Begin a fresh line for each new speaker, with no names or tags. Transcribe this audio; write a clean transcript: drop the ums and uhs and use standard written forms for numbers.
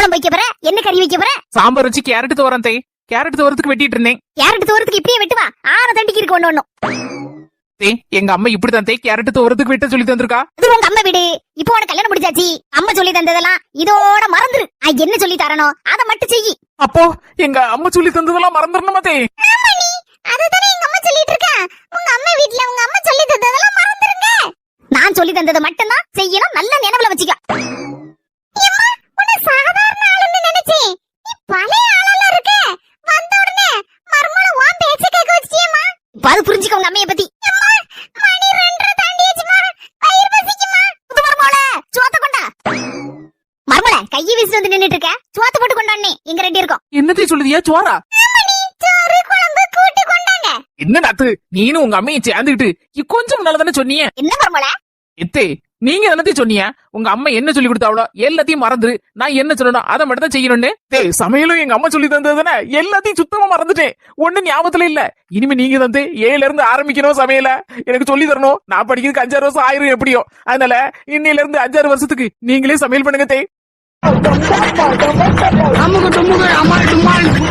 குழம்பு வைக்க போற? என்ன கறி வைக்க போற?
சாம்பார் வச்சு கேரட் தோரம் தே. கேரட் தோரத்துக்கு வெட்டிட்டு இருந்தேன்.
கேரட் தோரத்துக்கு இப்படியே வெட்டுவா? ஆற தண்டிக்கு இருக்கு ஒண்ணு ஒண்ணும்.
தே, எங்க அம்மா இப்படிதான் தே கேரட் தோரத்துக்கு வெட்ட சொல்லி தந்திருக்கா.
இது உங்க அம்மா வீடு. இப்போ உனக்கு கல்யாணம் முடிச்சாச்சு. அம்மா சொல்லி தந்ததெல்லாம் இதோட மறந்துரு. என்ன சொல்லி தரனோ அத மட்டும் செய்.
அப்போ எங்க அம்மா சொல்லி தந்ததெல்லாம் மறந்துடணுமா தே?
ஆமாடி, அதுதானே எங்க அம்மா சொல்லிட்டு இருக்கா. உங்க அம்மா வீட்ல உங்க அம்மா சொல்லி தந்ததெல்லாம் மறந்துருங்க. நான் சொல்லி தந்தத மட்டும் தான் செய்யணும். நல்ல நினைவுல வச்சுக்க. அம்மா, உன்னை சாதாரண ஆளுன்னு நினைச்சேன். நீ பழைய ஆளா இருக்க. வந்த உடனே மர்மல வா பேச்ச கேக்க வச்சியேமா. பாரு புரிஞ்சுக்க உங்க அம்மைய பத்தி. அம்மா, மணி 2:30 தாண்டியாச்சுமா. வயிறு பசிக்குமா. புது மர்மல, சோத்த கொண்டா. மர்மல, கையை வீசிட்டு வந்து நின்னுட்டு இருக்க. சோத்த போட்டு கொண்டானே. எங்க ரெடி இருக்கோம்.
என்னத்தை சொல்லுதியா? சோறா?
ஆமாடி, சோறு குழம்பு கூட்டி கொண்டாங்க.
என்ன நாத்து, நீனும் உங்க அம்மையை சேர்ந்துக்கிட்டு கொஞ்சம் முன்னால தானே சொன்னீங்க.
என்ன மர்மல?
எத்தே, நீங்க என்னத்தையும் சொன்னீங்க? உங்க அம்மா என்ன சொல்லி கொடுத்தாவளோ எல்லாத்தையும் மறந்துரு. நான் என்ன சொல்லணும் அதை மட்டும் தான் செய்யணும்னு. டேய், சமையலும் எங்க அம்மா சொல்லி தந்ததுதானே. எல்லாத்தையும் சுத்தமா மறந்துட்டேன். ஒண்ணு ஞாபகத்துல இல்ல. இனிமே நீங்க வந்து 7ல இருந்து ஆரம்பிக்கணும் சமையல. எனக்கு சொல்லி தரணும். நான் படிக்கிறதுக்கு 5-6 வருஷம் ஆயிரும் எப்படியோ. அதனால இன்னையில இருந்து 5-6 வருஷத்துக்கு நீங்களே சமையல் பண்ணுங்க தே.